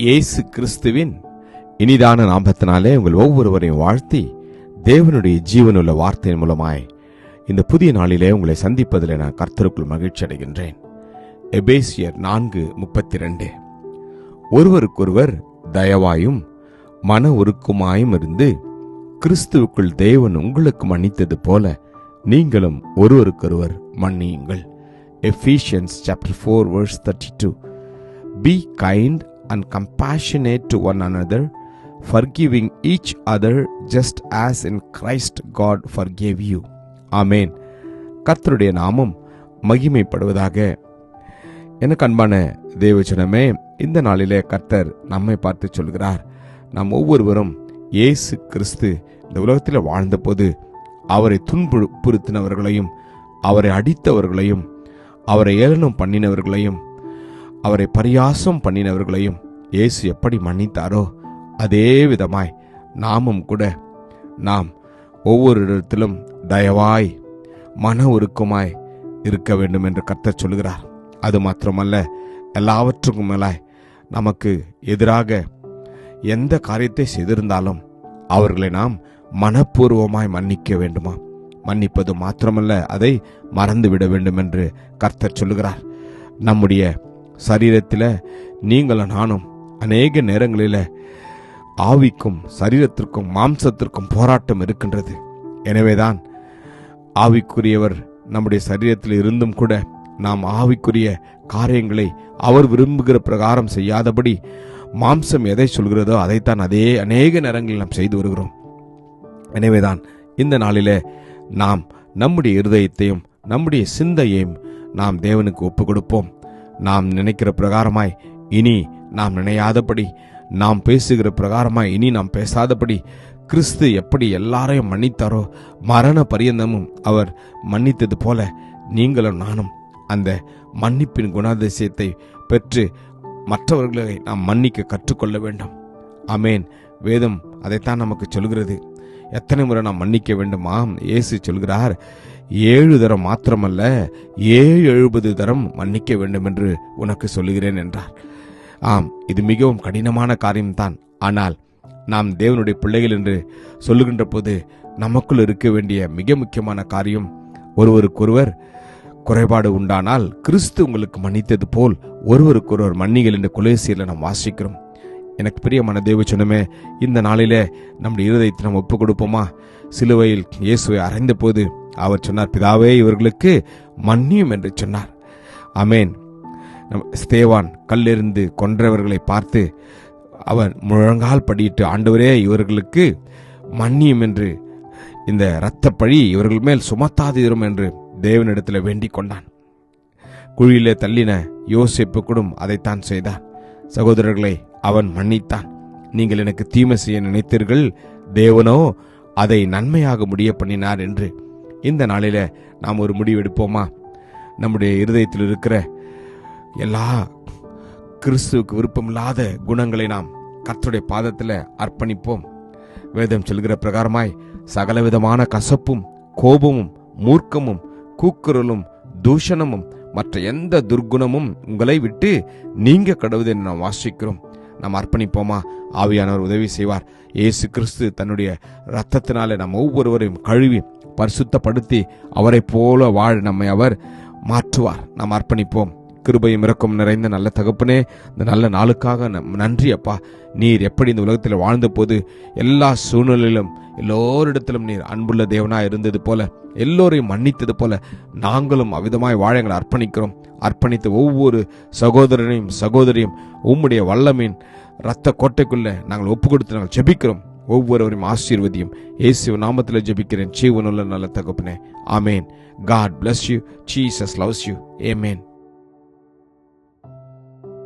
இயேசு கிறிஸ்துவின் இனிதான நாமத்தினாலே உங்கள் ஒவ்வொருவரையும் வாழ்த்தி தேவனுடைய ஜீவனுள்ள வார்த்தையின் மூலமாய் இந்த புதிய நாளிலே உங்களை சந்திப்பதில் நான் கர்த்தருக்குள் மகிழ்ச்சி அடைகின்றேன். எபேசியர் 4:32 ஒருவருக்கொருவர் தயவாயும் மன உருக்குமாயும் இருந்து கிறிஸ்துவுக்குள் தேவன் உங்களுக்கு மன்னித்தது போல நீங்களும் ஒருவருக்கொருவர் மன்னியுங்கள். Ephesians chapter 4 verse 32. Be kind and compassionate to one another, forgiving each other just as in Christ God forgave you. ஆமென். கர்த்தருடைய நாமம் மகிமைப்படுவதாக. எனக்கு அன்பான தேவஜனமே, இந்த நாளிலே கர்த்தர் நம்மை பார்த்து சொல்கிறார், நாம் ஒவ்வொருவரும் இயேசு கிறிஸ்து இந்த உலகத்தில் வாழ்ந்தபோது அவரை துன்புறுத்தினவர்களையும் அவரை அடித்தவர்களையும் அவரை ஏளனம் பண்ணினவர்களையும் அவரை பரியாசம் பண்ணினவர்களையும் இயேசு எப்படி மன்னித்தாரோ அதே விதமாய் நாமும் கூட நாம் ஒவ்வொரு இடத்திலும் தயவாய் மன உருக்கமாய் இருக்க வேண்டும் என்று கர்த்தர் சொல்கிறார். அது மாத்திரமல்ல, எல்லாவற்றுக்கும் மேலாய் நமக்கு எதிராக எந்த காரியத்தை செய்திருந்தாலும் அவர்களை நாம் மனப்பூர்வமாய் மன்னிக்க வேண்டுமா? மன்னிப்பது மாத்திரமல்ல, அதை மறந்துவிட வேண்டும் என்று கர்த்தர் சொல்லுகிறார். நம்முடைய சரீரத்தில் நீங்களும் நானும் அநேக நேரங்களில் ஆவிக்கும் சரீரத்திற்கும் மாம்சத்திற்கும் போராட்டம் இருக்கின்றது. எனவேதான் ஆவிக்குரியவர் நம்முடைய சரீரத்தில் இருந்தும் கூட நாம் ஆவிக்குரிய காரியங்களை அவர் விரும்புகிற பிரகாரம் செய்யாதபடி மாம்சம் எதை சொல்கிறதோ அதைத்தான் அதே அநேக நேரங்களில் நாம் செய்து வருகிறோம். எனவேதான் இந்த நாளிலே நாம் நம்முடைய இருதயத்தையும் நம்முடைய சிந்தையையும் நாம் தேவனுக்கு ஒப்பு கொடுப்போம். நாம் நினைக்கிற பிரகாரமாய் இனி நாம் நினையாதபடி, நாம் பேசுகிற பிரகாரமாய் இனி நாம் பேசாதபடி, கிறிஸ்து எப்படி எல்லாரையும் மன்னித்தாரோ மரண பரியந்தமும் அவர் மன்னித்தது போல நீங்களும் நானும் அந்த மன்னிப்பின் குணாதிசயத்தை பெற்று மற்றவர்களை நாம் மன்னிக்க கற்றுக்கொள்ள வேண்டும். ஆமென். வேதம் அதைத்தான் நமக்கு சொல்கிறது. எத்தனை முறை நாம் மன்னிக்க வேண்டுமா? இயேசு சொல்கிறார், 7 தரம் மாத்திரமல்ல 70 தரம் மன்னிக்க வேண்டும் என்று உனக்கு சொல்லுகிறேன் என்றார். ஆம், இது மிகவும் கடினமான காரியம்தான். ஆனால் நாம் தேவனுடைய பிள்ளைகள் என்று சொல்லுகின்ற போது நமக்குள் இருக்க வேண்டிய மிக முக்கியமான காரியம், ஒருவருக்கொருவர் குறைபாடு உண்டானால் கிறிஸ்து உங்களுக்கு மன்னித்தது போல் ஒருவருக்கொருவர் மன்னிகள் என்று கொலோசியரில் நாம் வாசிக்கிறோம். எனக்கு பிரியமான தேவஜனமே, இந்த நாளிலே நம்முடைய இருதயத்தை நாம் ஒப்பு கொடுப்போமா? சிலுவையில் இயேசுவை அறைந்த போது அவர் சொன்னார், பிதாவே இவர்களுக்கு மன்னியும் என்று சொன்னார். ஆமென். ஸ்தேவான் கல்லெறிந்து கொன்றவர்களை பார்த்து அவர் முழங்கால் படியிட்டு, ஆண்டவரே இவர்களுக்கு மன்னியும் என்று, இந்த இரத்த பழி இவர்கள் மேல் சுமத்தாதிரும் என்று தேவனிடத்தில் வேண்டிக் கொண்டான். குழியிலே தள்ளின யோசேப்பு கூட அதைத்தான் செய்தான். சகோதரர்களை அவன் மன்னித்தான். நீங்கள் எனக்கு தீமை செய்ய நினைத்தீர்கள், தேவனோ அதை நன்மையாக முடிய பண்ணினார் என்று. இந்த நாளில நாம் ஒரு முடிவு எடுப்போமா? நம்முடைய இருதயத்தில் இருக்கிற எல்லா கிறிஸ்துவுக்கு விருப்பமில்லாத குணங்களை நாம் கர்த்தருடைய பாதத்தில் அர்ப்பணிப்போம். வேதம் சொல்கிற பிரகாரமாய் சகலவிதமான கசப்பும் கோபமும் மூர்க்கமும் கூக்குரலும் தூஷணமும் மற்ற எந்த துர்குணமும் உங்களை விட்டு நீங்க கடவுது என்று நாம் வாசிக்கிறோம். நாம் அர்ப்பணிப்போமா? ஆவியானவர் உதவி செய்வார். இயேசு கிறிஸ்து தன்னுடைய இரத்தத்தினாலே நாம் ஒவ்வொருவரையும் கழுவி பரிசுத்தப்படுத்தி அவரை போல வாழ நம்மை அவர் மாற்றுவார். நாம் அர்ப்பணிப்போம். கிருபையும் இரக்கம் நிறைந்த நல்ல தகப்பனே, இந்த நல்ல நாளுக்காக நன்றி அப்பா. நீர் எப்படி இந்த உலகத்தில் வாழ்ந்த போது எல்லா சூழ்நிலையிலும் எல்லோரிடத்திலும் நீர் அன்புள்ள தேவனாய் இருந்தது போல, எல்லோரையும் மன்னித்தது போல நாங்களும் அவ்விதமாய் வாழ எங்களை அர்ப்பணிக்கிறோம். அர்ப்பணித்த ஒவ்வொரு சகோதரனையும் சகோதரியும் உம்முடைய வல்லமையின் இரத்த கோட்டைக்குள்ள நாங்கள் ஒப்பு கொடுத்து நாங்கள் ஜெபிக்கிறோம். ஒவ்வொருவரையும் ஆசீர்வதியும். இயேசு நாமத்தில் ஜெபிக்கிறேன் ஜீவனுள்ள நல்ல தகப்பனே. ஆமேன். God bless you. Jesus loves you. Amen.